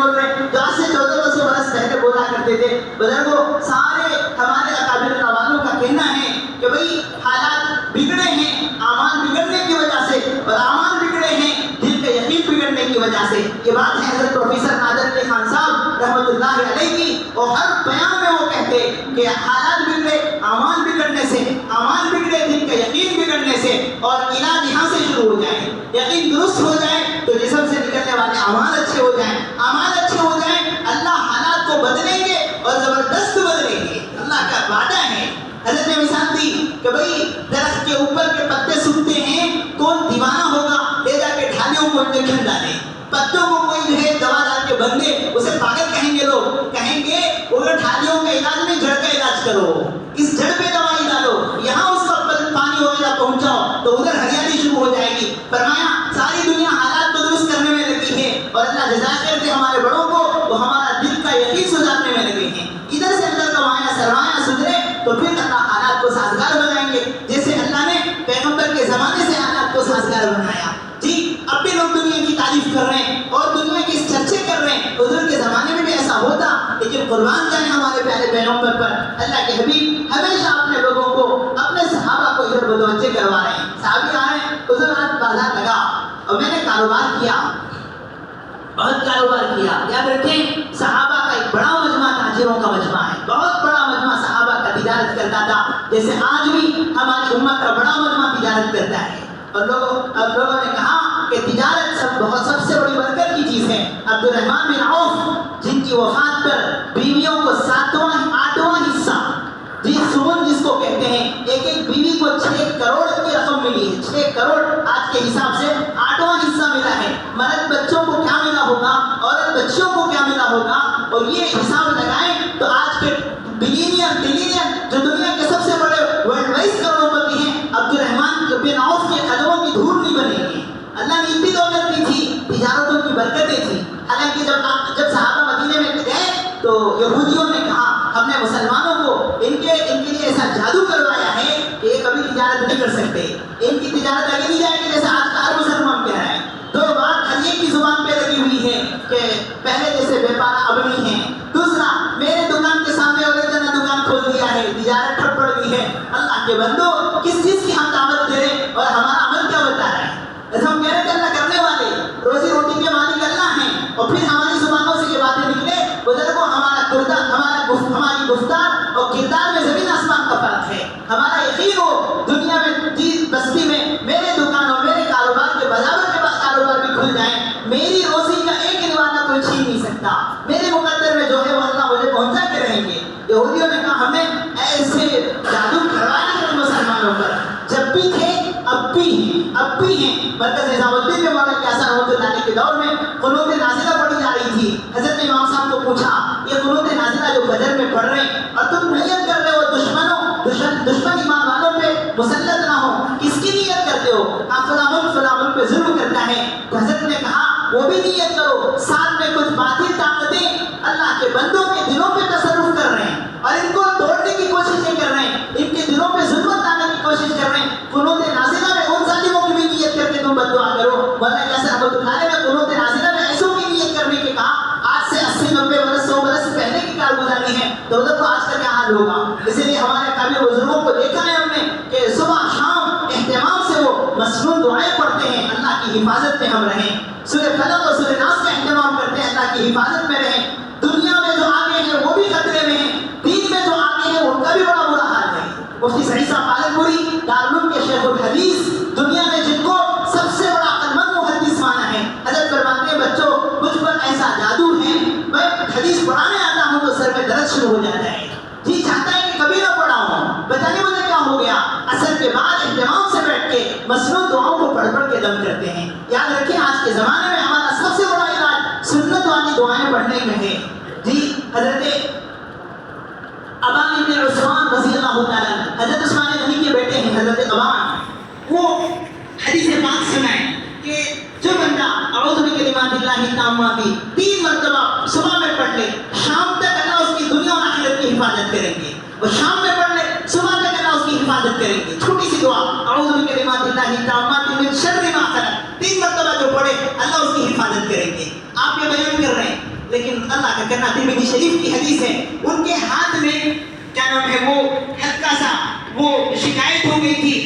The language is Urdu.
بول رہے ہیں جو آج سے 1400 برس پہلے بولا کرتے تھے. بزرگوں سارے ہمارے اکابر والوں کا کہنا ہے کہ بھئی حالات بگڑے ہیں اعمال بگڑنے کی وجہ سے, اور اعمال بگڑے ہیں دل کا یقین بگڑنے کی وجہ سے. یہ بات ہے حضرت پروفیسر نادر علی خان صاحب رحمۃ اللہ علیہ کی, اور ہر بیان میں وہ کہتے کہ حالات بگڑے اعمال بگڑنے سے, اعمال بگڑے دل کا یقین بگڑنے سے, اور علاج یہاں سے شروع ہو جائے. یقین درست ہو جائے تو جسم سے نکلنے والے اعمال اچھے ہو جائیں, اعمال اچھے ہو جائیں, اللہ حالات کو بدلیں گے اور زبردست بدلیں گے. اللہ کا وعدہ ہے. حضرت نے مثال دی کہ بھئی درخت کے اوپر کے پتے سوکھتے ہیں, کون دیوانہ ہوگا لے جا کے ڈھالیوں کو انجیکشن ڈالے. پتوں کو کوئی جو ہے دوا ڈال کے بندے اسے پاگل کہیں گے, لوگ کہیں گے اگر ڈھالیوں کا علاج نہیں جڑ کا علاج کرو, اس جڑ پہ دوائی ڈالو, یہاں اس کا پانی وغیرہ پہنچاؤ تو ادھر ہریالی شروع ہو جائے گی. فرمایا ساری دنیا حالات کو درست کرنے میں لگی ہے, اور اللہ جزائے خیر دے ہمارے بڑوں کو, وہ ہمارا دل کا یقین سجانے میں لگے ہیں. ادھر سے ادھر کا مایا سرمایہ سدھرے تو پھر اللہ حالات کو سازگار بنائیں گے, جیسے اللہ نے پیغمبر کے زمانے سے حالات کو سازگار بنایا. جی اب بھی لوگ دنیا کی تعریف کر رہے ہیں اور دنیا کی چرچے کر رہے ہیں, حضور کے زمانے میں بھی ایسا ہوتا, لیکن قربان جائیں ہمارے پیارے پیغمبر پر. اللہ کے حبیب ہمیشہ اپنے لوگوں کو, اپنے صحابہ کو ادھر متوجہ کروا رہے ہیں. صحابی آ رہے ہیں, حضور آج بازار لگا اور میں نے کاروبار کیا, بہت کاروبار کیا. یاد رکھیں صحابہ کا ایک بڑا مجمع تاجروں کا مجمع ہے, بہت بڑا مجمع صحابہ کا تجارت کرتا تھا, جیسے آج بھی ہماری امت کا بڑا مجمع تجارت کرتا ہے. اور لوگوں نے کہا کہ تجارت سب سے بڑی برکت کی چیز ہے. عبد الرحمن بن عوف جن کی وفات پر بیویوں کو 8واں حصہ, جی سمن جس کو کہتے ہیں, ایک ایک بیوی کو 6 کروڑ کی رقم ملی ہے. 6 کروڑ آج کے حساب سے 8واں حصہ ملا ہے. مرد بچوں کو کیا ملا ہوگا, عورت بچوں کو کیا ملا ہوگا, اور یہ حساب لگائیں تو آج کے بلینئر جو دنیا کے سب سے بڑے ورلڈ وائز کروڑپتی ہیں, عبد الرحمن بن عوف کے قدموں کی دھول نہیں بنے گی. اللہ نے اتنی دولت دی تھی, تجارتوں کی برکتیں تھیں. حالانکہ جب صحابہ مدینے میں گئے تو یہودیوں نے کہا ہم نے مسلمانوں کو ان کے لیے ایسا جادو کروایا ہے کہ یہ کبھی تجارت نہیں کر سکتے, ان کی تجارت آگے نہیں جائے گی, جیسے آج کا ہر مسلمان کہہ رہا ہے. تو بات ہر ایک کی زبان پہ لگی ہوئی ہے کہ پہلے جیسے بیپار اب نہیں ہے. دوسرا, میرے دکان کے سامنے اور اتنا دکان کھول دیا ہے, تجارت ٹھپ پڑ گئی ہے. اللہ کے بندو کس چیز کی ہم دعوت دے رہے ہیں اور ہمارا عمل کیا بتا رہا ہے؟ ایسا ہم کہہ رہے ہیں اللہ کرنے والے, روزی روٹی کے مالک اللہ ہیں, اور پھر ہماری زبانوں سے یہ باتیں نکلے. بزرگوں ہماری گفتار اور کردار میں زمین آسمان کا فرق ہے. ہمارا یقین ہو دنیا میں, جی بستی میں میرے دکان اور میرے کاروبار کے برابر کے پاس کاروبار بھی کھل جائیں, میری روزی کا ایک نوانہ کوئی چھین نہیں سکتا. میرے مقدر میں جو ہے وہ اللہ مجھے پہنچا کے رہیں گے. یہودیوں نے کہا ہمیں ایسے جادو کروانے ہیں مسلمانوں پر, جب بھی تھے اب بھی ہیں. مرکز نظام الدین میں مولانا قیاس رحمۃ اللہ علیہ کے دور میں قنوت نازلہ پڑھی جا رہی تھی. حضرت نے امام صاحب کو پوچھا یہ قنوت نازلہ جو فجر میں پڑھ رہے ہیں اور تم نیت کر رہے ہو دشمن ایمان والوں پہ مسلط نہ ہو, کس کی نیت کرتے ہو؟ فلاں پہ ظلم کرتا ہے. تو حضرت نے کہا وہ بھی نیت کرو, ساتھ میں کچھ باطل طاقتیں اللہ کے بندوں کے دلوں پہ تصرف کر رہے ہیں اور ان کو توڑنے کی کوششیں کر رہے ہیں, ان کے دلوں پہ ظلمت لانے کی کوشش کر رہے ہیں. قنوت نازلہ میں ان ظالموں کی بھی نیت کر کے تم بددعا کرو. مولانا قیاس رحمۃ اللہ علیہ نے قنوت نازلہ میں ایسوں کی نیت کرنے کے کہا. آج سے 80-90 برس 100 برس پہلے کی کارگزاری ہے, تو ادھر کو آج کا کیا حال ہوگا. اسی لیے ہمارے قابل بزرگوں کو دیکھا ہے ہم نے کہ صبح شام اہتمام سے وہ مسنون دعائیں پڑھتے ہیں, اللہ کی حفاظت میں ہم رہیں. سورہ فلق اور سورہ ناس کا اہتمام کرتے ہیں, اللہ کی حفاظت میں رہیں. دنیا میں جو آگے ہیں وہ بھی خطرے میں ہیں, دین میں جو آگے ہیں ان کا بھی بڑا برا حال ہے. مفتی سعید صاحب پالنپوری دارالعلوم کے شیخ الحدیث, دنیا میں جن کو سب سے بڑا عقلمند محدث مانا ہے, حضرت فرماتے ہیں بچوں مجھ پر ایسا جادو ہے, میں حدیث پڑھانے آتا ہوں تو سر میں درد شروع ہو جاتا ہے. جی چاہتا ہے کہ کبھی نہ پڑھا ہوں, بتائیے مجھے کیا ہو گیا. اثر کے بعد اہتمام سے بیٹھ کے مسنون دعاؤں کو پڑھ کے دم کرتے ہیں. یاد رکھیں آج کے زمانے میں ہمارا سب سے بڑا علاج سنت والی دعائیں پڑھنے میں ہے. جی حضرت ابان ابن عثمان رضی اللہ تعالیٰ, حضرت عثمان غنی کے بیٹے ہیں حضرت ابان, وہ حدیث پاک سنائیں کہ جو بندہ اعوذ بکلمات اللہ التامات 3 مرتبہ صبح میں پڑھ لے, شام تک اللہ اس کی دنیا اور آخرت کی حفاظت کریں گے. وہ شام میں پڑھ لے, صبح تک اللہ اس کی حفاظت کریں گے. چھوٹی سی دعا اعوذ بکلمات اللہ التامات من شر ما خلق, 3 مرتبہ جو پڑھے اللہ اس کی حفاظت کریں گے. آپ یہ بیان کر رہے ہیں, مطلع کا کرنا ترمذی شریف کی حدیث ہے. ان کے ہاتھ میں کیا نام ہے وہ ہلکا سا وہ شکایت ہو گئی تھی